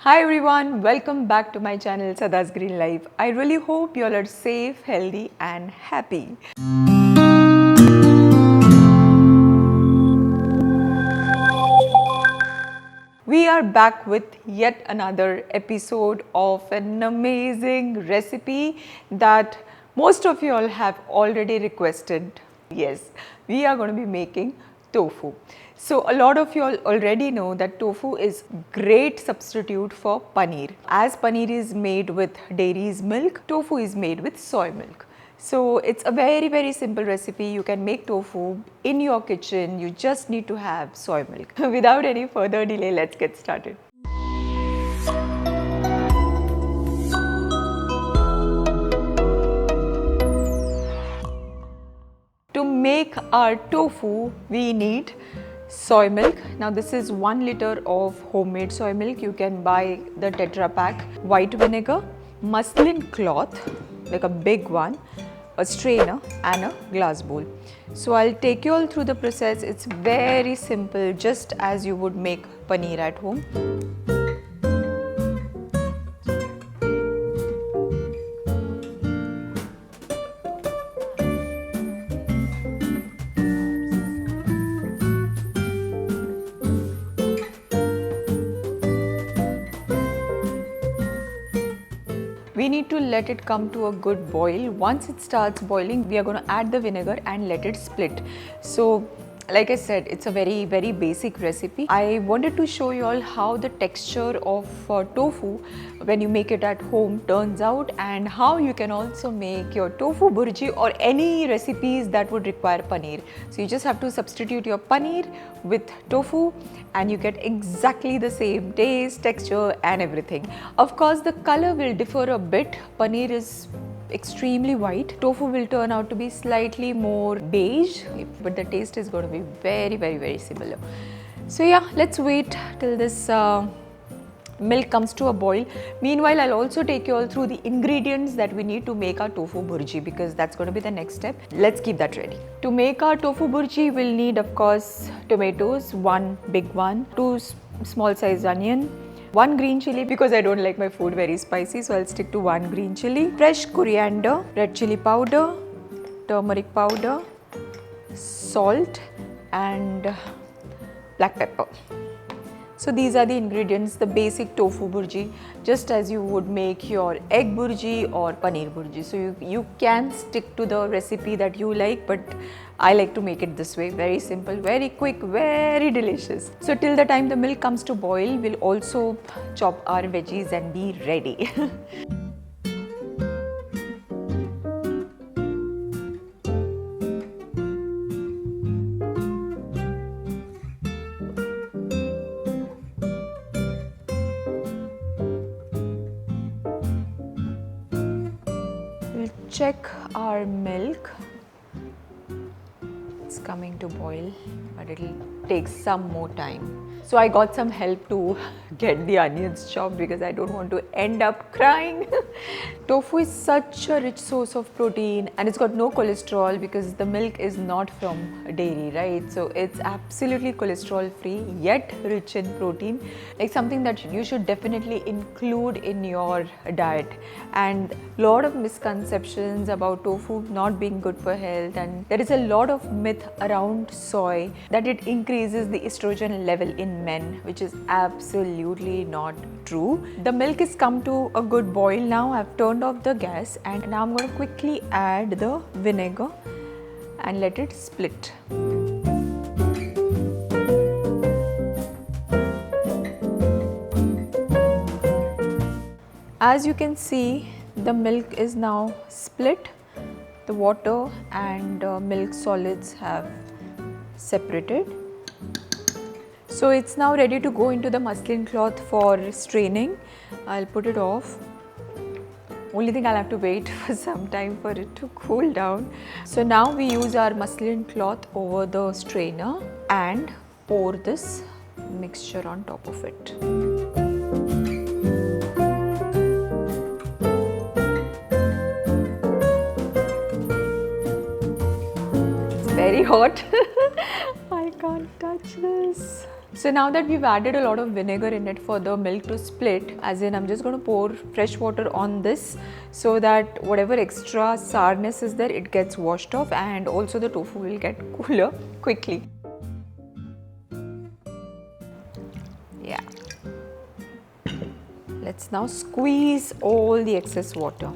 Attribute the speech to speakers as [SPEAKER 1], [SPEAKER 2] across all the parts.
[SPEAKER 1] Hi everyone, welcome back to my channel Sadaa's Green Life. I really hope you all are safe, healthy and happy. We are back with yet another episode of an amazing recipe that most of you all have already requested. Yes, we are going to be making tofu. So a lot of you all already know that tofu is great substitute for paneer. As paneer is made with dairy's milk, tofu is made with soy milk. So it's a very simple recipe. You can make tofu in your kitchen. You just need to have soy milk. Without any further delay, let's get started. To make our tofu, we need soy milk. Now this is 1 liter of homemade soy milk. You can buy the Tetra pack. White vinegar, muslin cloth, like a big one, a strainer and a glass bowl. So I'll take you all through the process. It's very simple, just as you would make paneer at home. We need to let it come to a good boil. Once it starts boiling, we are going to add the vinegar and let it split. So like I said, it's a very basic recipe. I wanted to show you all how the texture of tofu when you make it at home turns out, and how you can also make your tofu burji or any recipes that would require paneer. So you just have to substitute your paneer with tofu and you get exactly the same taste, texture and everything. Of course, the color will differ a bit. Paneer is extremely white. Tofu will turn out to be slightly more beige, but the taste is going to be very similar. So yeah, let's wait till this milk comes to a boil. Meanwhile, I'll also take you all through the ingredients that we need to make our tofu burji, because that's going to be the next step. Let's keep that ready. To make our tofu burji, we'll need, of course, tomatoes, one big one, two small size onion, one green chili, because I don't like my food very spicy, so I'll stick to one green chili, fresh coriander, red chili powder, turmeric powder, salt and black pepper. So these are the ingredients, the basic tofu burji, just as you would make your egg burji or paneer burji. So you can stick to the recipe that you like, but I like to make it this way. Very simple, very quick, very delicious. So till the time the milk comes to boil, we'll also chop our veggies and be ready. We'll check our milk. It's coming to boil, but it'll take some more time. So I got some help to get the onions chopped because I don't want to end up crying. Tofu is such a rich source of protein and it's got no cholesterol because the milk is not from dairy, right? So it's absolutely cholesterol free yet rich in protein, like something that you should definitely include in your diet. And a lot of misconceptions about tofu not being good for health, and there is a lot of myth around soy that it increases the estrogen level in men, which is absolutely not true. The milk has come to a good boil now. I've turned off the gas and now I'm going to quickly add the vinegar and let it split. As you can see, the milk is now split. The water and milk solids have separated. So it's now ready to go into the muslin cloth for straining. I'll put it off. Only thing, I'll have to wait for some time for it to cool down. So now we use our muslin cloth over the strainer and pour this mixture on top of it. It's very hot. I can't touch this. So now that we've added a lot of vinegar in it for the milk to split, as in I'm just going to pour fresh water on this so that whatever extra sourness is there, it gets washed off, and also the tofu will get cooler quickly. Yeah. Let's now squeeze all the excess water.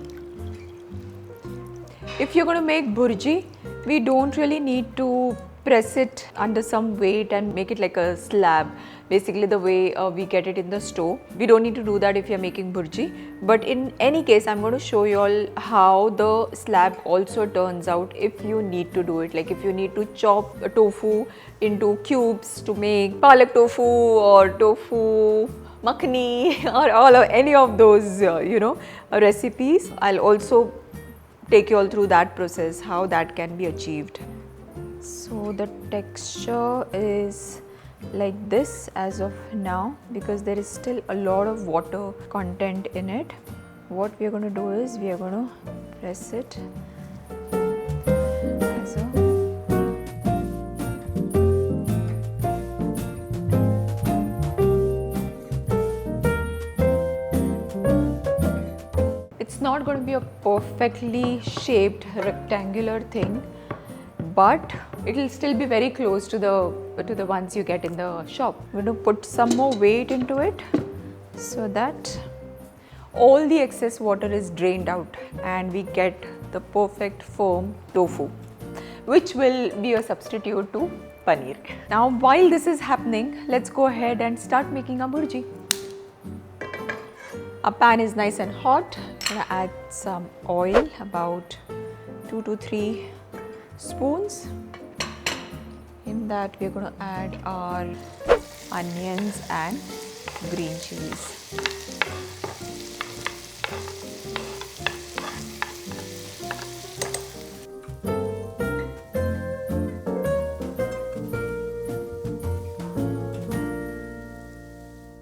[SPEAKER 1] If you're going to make burji, we don't really need to press it under some weight and make it like a slab, basically the way we get it in the store. We don't need to do that if you're making burji. But in any case, I'm going to show you all how the slab also turns out if you need to do it. Like if you need to chop a tofu into cubes to make palak tofu or tofu makhani or any of those recipes. I'll also take you all through that process, how that can be achieved. So the texture is like this as of now because there is still a lot of water content in it. What we are going to do is we are going to press it as a It's not going to be a perfectly shaped rectangular thing, but it will still be very close to the ones you get in the shop. I'm going to put some more weight into it so that all the excess water is drained out and we get the perfect firm tofu, which will be a substitute to paneer. Now while this is happening, let's go ahead and start making our burji. Our pan is nice and hot. I'm going to add some oil, about 2 to 3 spoons. In that we are going to add our onions and green chilies.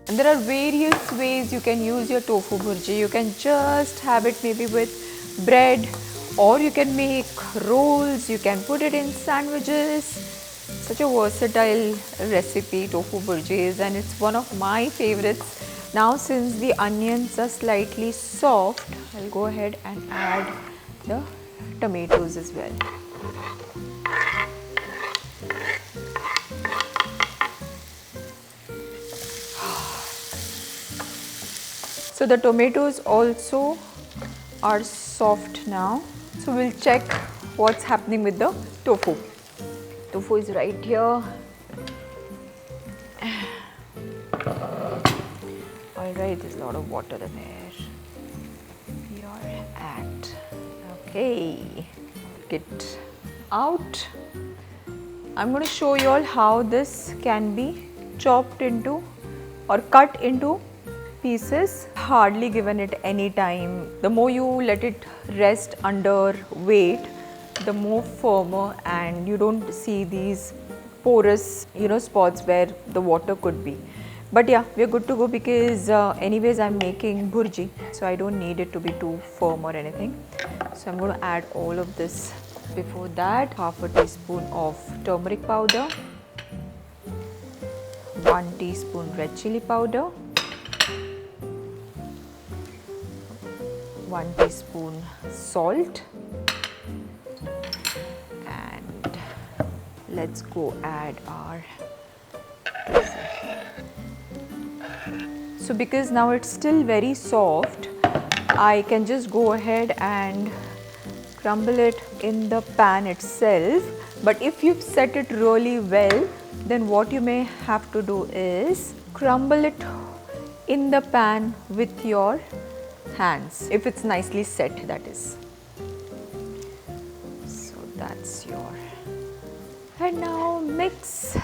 [SPEAKER 1] And there are various ways you can use your tofu burji. You can just have it maybe with bread, or you can make rolls, you can put it in sandwiches. Such a versatile recipe tofu burji is, and it's one of my favorites. Now since the onions are slightly soft, I'll go ahead and add the tomatoes as well. So the tomatoes also are soft now. So we'll check what's happening with the tofu. Tofu is right here. Alright, there's a lot of water in there. We are at. Okay, get out. I'm going to show you all how this can be chopped into or cut into pieces. Hardly given it any time. The more you let it rest under weight, the more firmer, and you don't see these porous spots where the water could be. But yeah, we're good to go because anyways I'm making burji, so I don't need it to be too firm or anything. So I'm going to add all of this. Before that, half a teaspoon of turmeric powder, 1 teaspoon red chili powder, 1 teaspoon salt, and let's go add our tofu. So because now it's still very soft, I can just go ahead and crumble it in the pan itself. But if you've set it really well, then what you may have to do is crumble it in the pan with your hands, if it's nicely set, that is. So that's your, and now mix.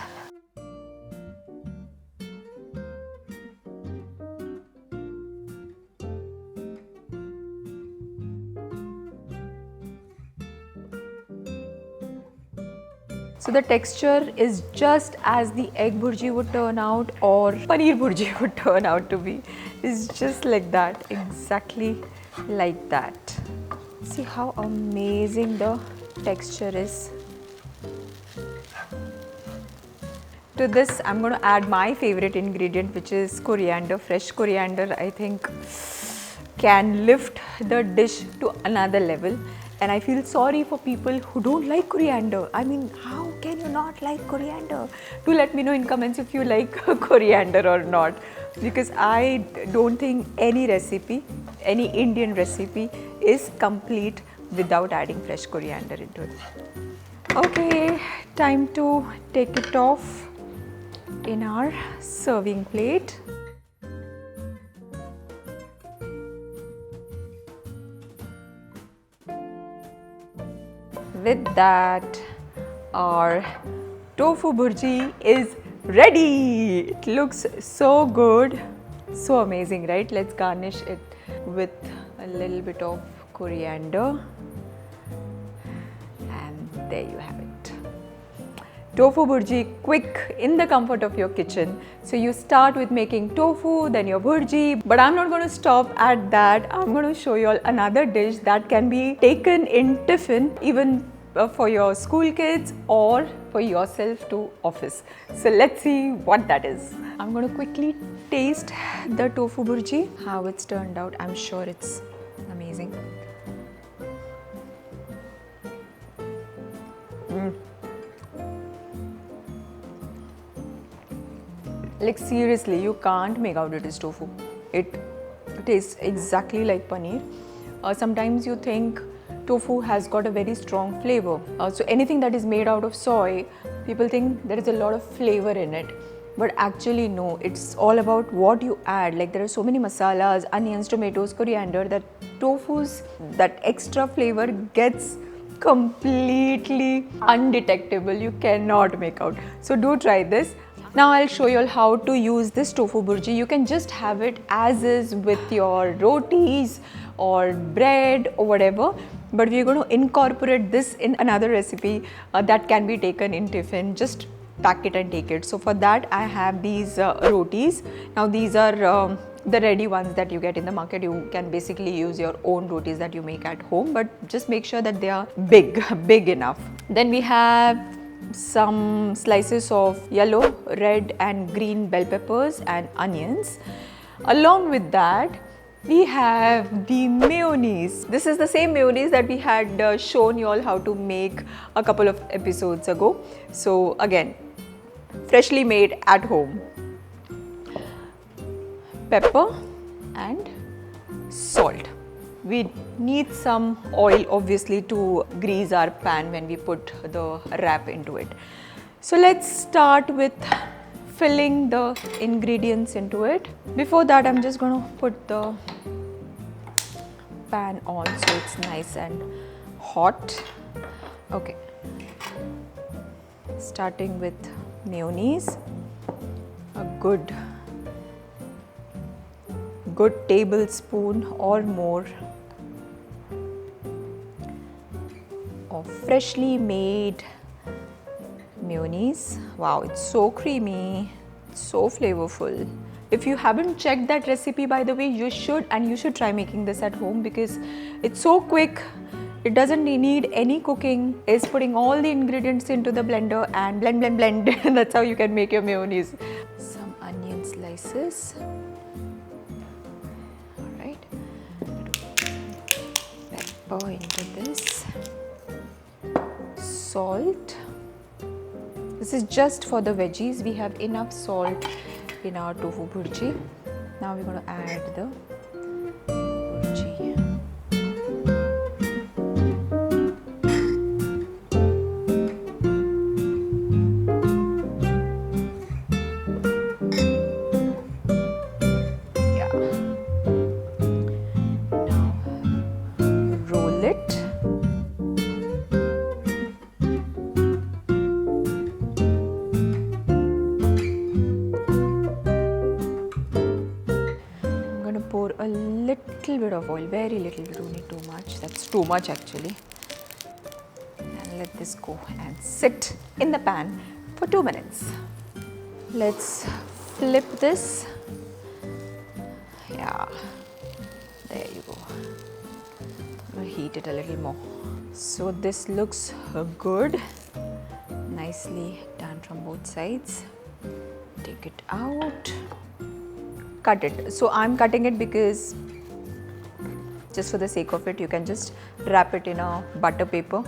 [SPEAKER 1] So the texture is just as the egg burji would turn out or paneer burji would turn out to be. It's just like that, exactly like that. See how amazing the texture is. To this, I'm going to add my favorite ingredient, which is coriander. Fresh coriander, I think, can lift the dish to another level. And I feel sorry for people who don't like coriander. I mean, how can you not like coriander? Do let me know in comments if you like coriander or not. Because I don't think any recipe, any Indian recipe is complete without adding fresh coriander into it. Okay, time to take it off in our serving plate. With that, our tofu burji is ready. It looks so good, so amazing, right? Let's garnish it with a little bit of coriander, and there you have it. Tofu burji, quick, in the comfort of your kitchen. So you start with making tofu, then your burji. But I'm not going to stop at that. I'm going to show you all another dish that can be taken in tiffin, even for your school kids or for yourself to office. So let's see what that is. I'm going to quickly taste the tofu burji, how it's turned out. I'm sure it's amazing. Like seriously, you can't make out it is tofu. It tastes exactly like paneer. Sometimes you think tofu has got a very strong flavor. So anything that is made out of soy, people think there is a lot of flavor in it. But actually no, it's all about what you add. Like there are so many masalas, onions, tomatoes, coriander, that tofu's, that extra flavor gets completely undetectable. You cannot make out. So do try this. Now I'll show you all how to use this tofu burji. You can just have it as is with your rotis or bread or whatever. But we're going to incorporate this in another recipe that can be taken in tiffin. Just pack it and take it. So for that I have these rotis. Now these are the ready ones that you get in the market. You can basically use your own rotis that you make at home, but just make sure that they are big enough. Then we have some slices of yellow, red and green bell peppers and onions. Along with that, we have the mayonnaise. This is the same mayonnaise that we had shown you all how to make a couple of episodes ago. So again, freshly made at home. Pepper and salt. We need some oil obviously to grease our pan when we put the wrap into it. So let's start with filling the ingredients into it. Before that, I'm just going to put the pan on so it's nice and hot. Okay. Starting with mayonnaise, a good tablespoon or more of freshly made mayonnaise. Wow, it's so creamy, so flavorful. If you haven't checked that recipe, by the way, you should, and you should try making this at home because it's so quick. It doesn't need any cooking. It's putting all the ingredients into the blender and blend. That's how you can make your mayonnaise. Some onion slices. All right. Pepper into this. Salt. This is just for the veggies. We have enough salt in our tofu burji. Now we're going to add the burji. Yeah. Now roll it. Pour a little bit of oil, very little, we don't need too much. That's too much actually. And let this go and sit in the pan for 2 minutes. Let's flip this. Yeah, there you go. I'm gonna heat it a little more. So this looks good, nicely done from both sides. take it out, cut it. So I'm cutting it because just for the sake of it, you can just wrap it in a butter paper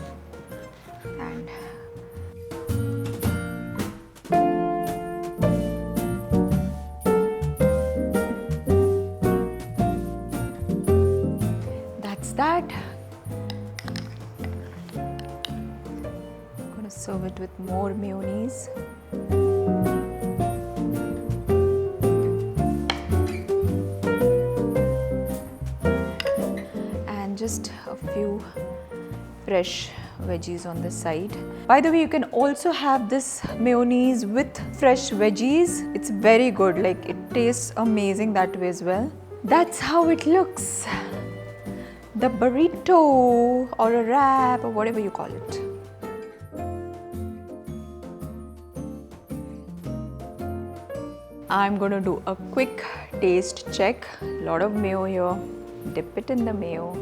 [SPEAKER 1] and that's that. I'm gonna serve it with more mayonnaise. Just a few fresh veggies on the side. By the way, you can also have this mayonnaise with fresh veggies. It's very good, like it tastes amazing that way as well. That's how it looks. The burrito or a wrap or whatever you call it. I'm gonna do a quick taste check. A lot of mayo here. Dip it in the mayo.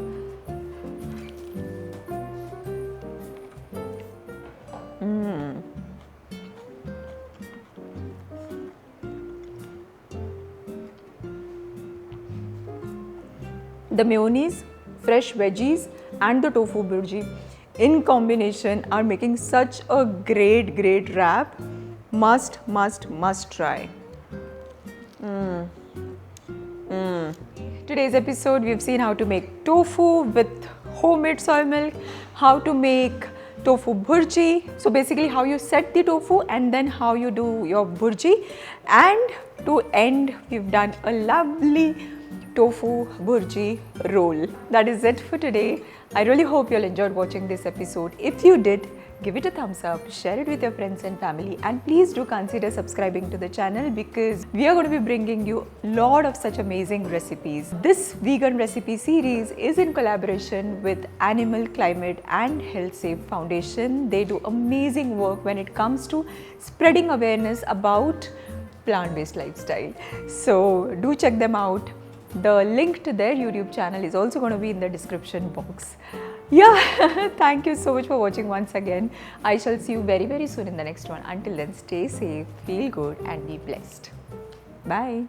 [SPEAKER 1] The mayonnaise, fresh veggies and the tofu burji in combination are making such a great wrap. Must try. Today's episode we've seen how to make tofu with homemade soy milk, how to make tofu burji, so basically how you set the tofu and then how you do your burji, and to end we've done a lovely tofu burji roll. That is it for today. I really hope you all enjoyed watching this episode. If you did, give it a thumbs up, share it with your friends and family, and please do consider subscribing to the channel because we are going to be bringing you a lot of such amazing recipes. This vegan recipe series is in collaboration with Animal Climate and Health Safe Foundation. They do amazing work when it comes to spreading awareness about plant-based lifestyle. So do check them out. The link to their YouTube channel is also going to be in the description box. Yeah, thank you so much for watching once again. I shall see you very soon in the next one. Until then, stay safe, feel good and be blessed. Bye.